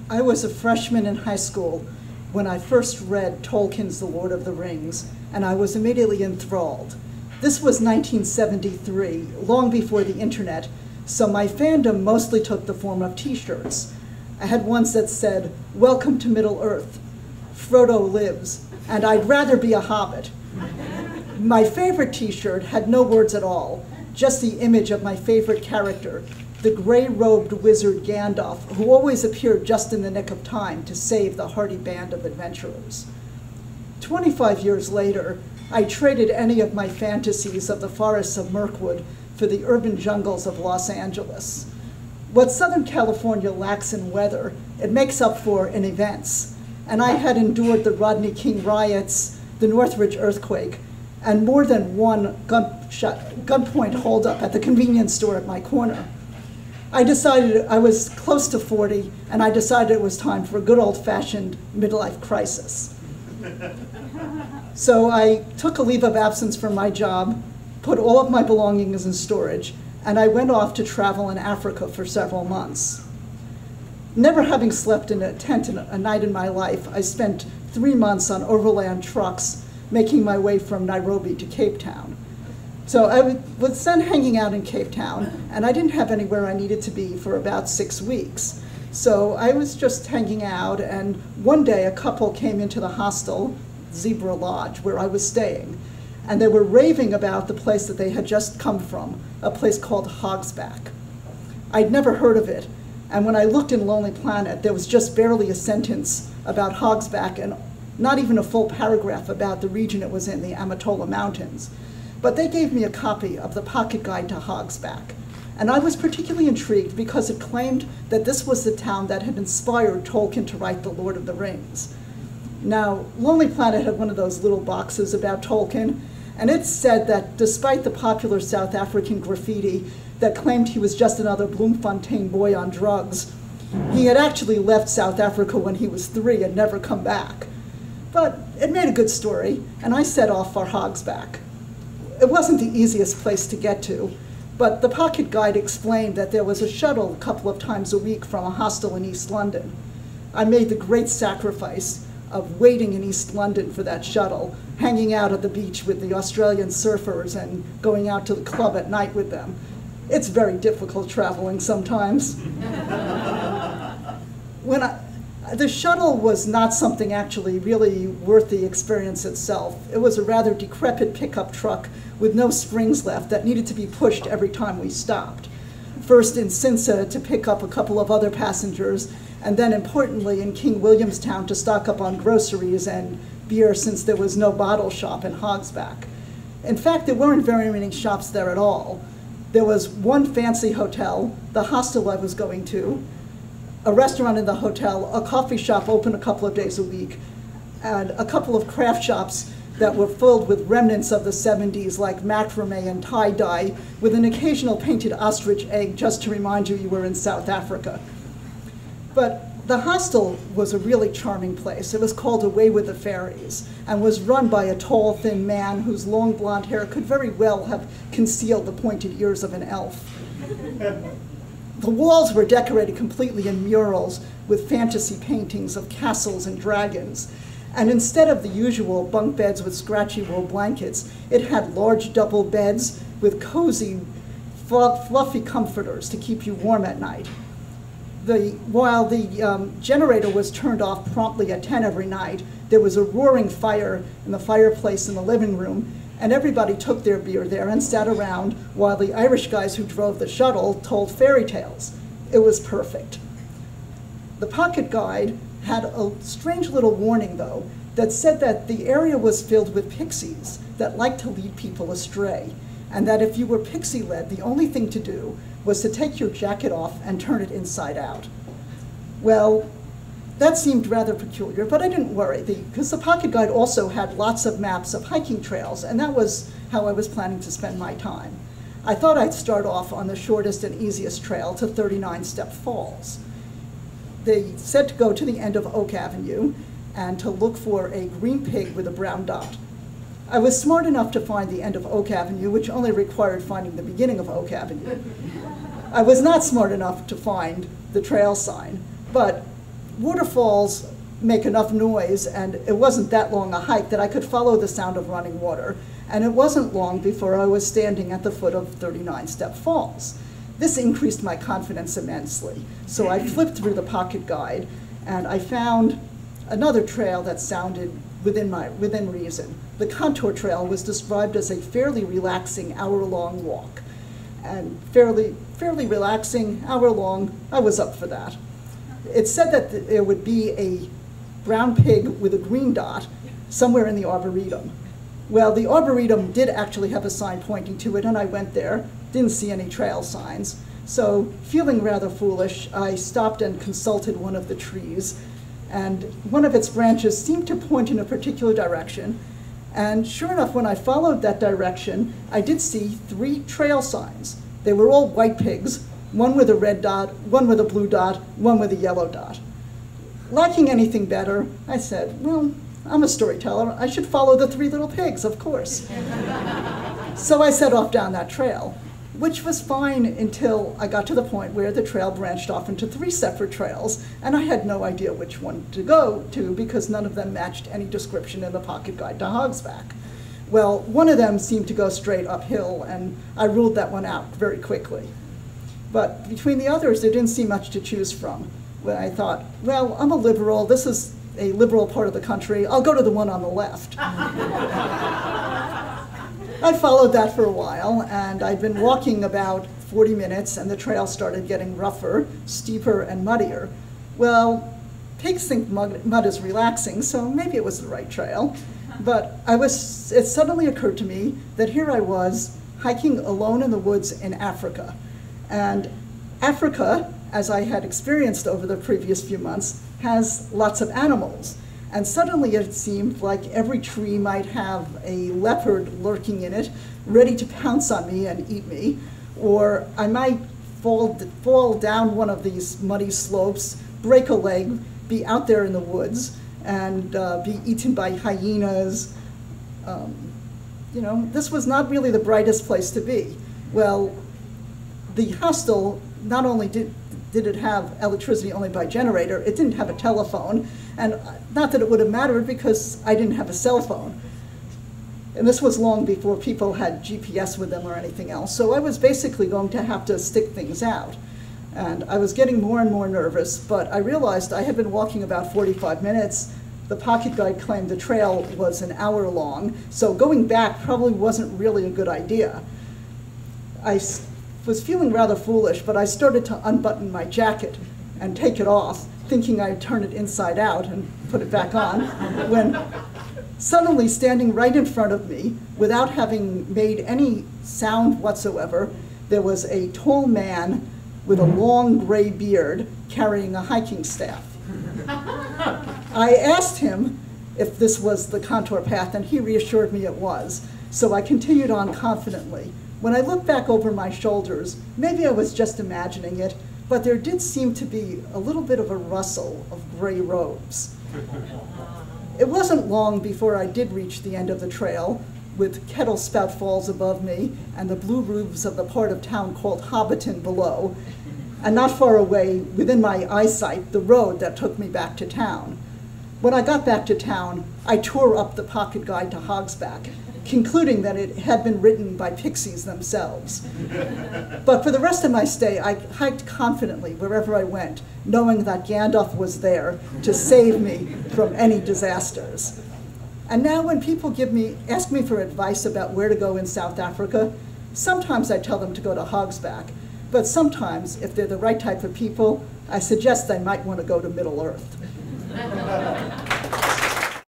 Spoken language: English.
I was a freshman in high school when I first read Tolkien's The Lord of the Rings, and I was immediately enthralled. This was 1973, long before the internet, so my fandom mostly took the form of t-shirts. I had ones that said, "Welcome to Middle-earth," "Frodo lives," and "I'd rather be a hobbit." My favorite t-shirt had no words at all, just the image of my favorite character, the gray-robed wizard Gandalf, who always appeared just in the nick of time to save the hardy band of adventurers. 25 years later, I traded any of my fantasies of the forests of Mirkwood for the urban jungles of Los Angeles. What Southern California lacks in weather, it makes up for in events. And I had endured the Rodney King riots, the Northridge earthquake, and more than one gunpoint holdup at the convenience store at my corner. I decided I was close to 40, and I decided it was time for a good old-fashioned midlife crisis. So I took a leave of absence from my job, put all of my belongings in storage, and I went off to travel in Africa for several months. Never having slept in a tent a night in my life, I spent 3 months on overland trucks making my way from Nairobi to Cape Town. So I was then hanging out in Cape Town, and I didn't have anywhere I needed to be for about 6 weeks. So I was just hanging out, and one day a couple came into the hostel, Zebra Lodge, where I was staying, and they were raving about the place that they had just come from, a place called Hogsback. I'd never heard of it, and when I looked in Lonely Planet, there was just barely a sentence about Hogsback and not even a full paragraph about the region it was in, the Amatola Mountains. But they gave me a copy of the Pocket Guide to Hogsback, and I was particularly intrigued because it claimed that this was the town that had inspired Tolkien to write The Lord of the Rings. Now, Lonely Planet had one of those little boxes about Tolkien, and it said that despite the popular South African graffiti that claimed he was just another Bloemfontein boy on drugs, he had actually left South Africa when he was 3 and never come back. But it made a good story, and I set off for Hogsback. It wasn't the easiest place to get to, but the Pocket Guide explained that there was a shuttle a couple of times a week from a hostel in East London. I made the great sacrifice of waiting in East London for that shuttle, hanging out at the beach with the Australian surfers and going out to the club at night with them. It's very difficult traveling sometimes. The shuttle was not something actually really worth the experience itself. It was a rather decrepit pickup truck with no springs left that needed to be pushed every time we stopped. First in Sinsa to pick up a couple of other passengers, and then importantly in King Williamstown to stock up on groceries and beer since there was no bottle shop in Hogsback. In fact, there weren't very many shops there at all. There was one fancy hotel, the hostel I was going to, a restaurant in the hotel, a coffee shop open a couple of days a week, and a couple of craft shops that were filled with remnants of the 70s like macrame and tie-dye with an occasional painted ostrich egg just to remind you were in South Africa. But the hostel was a really charming place. It was called Away with the Fairies and was run by a tall, thin man whose long blonde hair could very well have concealed the pointed ears of an elf. The walls were decorated completely in murals with fantasy paintings of castles and dragons. And instead of the usual bunk beds with scratchy wool blankets, it had large double beds with cozy, fluffy comforters to keep you warm at night. While the generator was turned off promptly at 10 every night, there was a roaring fire in the fireplace in the living room, and everybody took their beer there and sat around while the Irish guys who drove the shuttle told fairy tales. It was perfect. The Pocket Guide had a strange little warning, though, that said that the area was filled with pixies that liked to lead people astray, and that if you were pixie-led, the only thing to do was to take your jacket off and turn it inside out. Well, that seemed rather peculiar, but I didn't worry, because the Pocket Guide also had lots of maps of hiking trails, and that was how I was planning to spend my time. I thought I'd start off on the shortest and easiest trail to 39 Step Falls. They said to go to the end of Oak Avenue and to look for a green pig with a brown dot. I was smart enough to find the end of Oak Avenue, which only required finding the beginning of Oak Avenue. I was not smart enough to find the trail sign, but waterfalls make enough noise, and it wasn't that long a hike that I could follow the sound of running water. And it wasn't long before I was standing at the foot of 39-step falls. This increased my confidence immensely. So I flipped through the pocket guide, and I found another trail that sounded within reason. The contour trail was described as a fairly relaxing hour-long walk. And fairly relaxing, hour-long, I was up for that. It said that there would be a brown pig with a green dot somewhere in the Arboretum. Well, the Arboretum did actually have a sign pointing to it, and I went there, didn't see any trail signs. So, feeling rather foolish, I stopped and consulted one of the trees, and one of its branches seemed to point in a particular direction. And sure enough, when I followed that direction, I did see 3 trail signs. They were all white pigs, one with a red dot, one with a blue dot, one with a yellow dot. Lacking anything better, I said, well, I'm a storyteller. I should follow the 3 little pigs, of course. So I set off down that trail, which was fine until I got to the point where the trail branched off into 3 separate trails, and I had no idea which one to go to because none of them matched any description in the pocket guide to Hogsback. Well, one of them seemed to go straight uphill, and I ruled that one out very quickly. But between the others, there didn't seem much to choose from. When I thought, well, I'm a liberal, this is a liberal part of the country, I'll go to the one on the left. I followed that for a while, and I'd been walking about 40 minutes, and the trail started getting rougher, steeper, and muddier. Well, pigs think mud is relaxing, so maybe it was the right trail. But it suddenly occurred to me that here I was hiking alone in the woods in Africa. And Africa, as I had experienced over the previous few months, has lots of animals. And suddenly it seemed like every tree might have a leopard lurking in it, ready to pounce on me and eat me. Or I might fall down one of these muddy slopes, break a leg, be out there in the woods, and be eaten by hyenas. You know, this was not really the brightest place to be. Well, the hostel not only did it have electricity only by generator, it didn't have a telephone, and not that it would have mattered because I didn't have a cell phone. And this was long before people had GPS with them or anything else, so I was basically going to have to stick things out. And I was getting more and more nervous, but I realized I had been walking about 45 minutes. The pocket guide claimed the trail was an hour long, so going back probably wasn't really a good idea. I was feeling rather foolish, but I started to unbutton my jacket and take it off, thinking I'd turn it inside out and put it back on, when suddenly standing right in front of me, without having made any sound whatsoever, there was a tall man with a long gray beard carrying a hiking staff. I asked him if this was the contour path, and he reassured me it was. So I continued on confidently. When I looked back over my shoulders, maybe I was just imagining it, but there did seem to be a little bit of a rustle of gray robes. It wasn't long before I did reach the end of the trail, with Kettle Spout Falls above me and the blue roofs of the part of town called Hobbiton below, and not far away, within my eyesight, the road that took me back to town. When I got back to town, I tore up the pocket guide to Hogsback, concluding that it had been written by pixies themselves. But for the rest of my stay, I hiked confidently wherever I went, knowing that Gandalf was there to save me from any disasters. And now when people ask me for advice about where to go in South Africa, sometimes I tell them to go to Hogsback, but sometimes, if they're the right type of people, I suggest they might want to go to Middle Earth.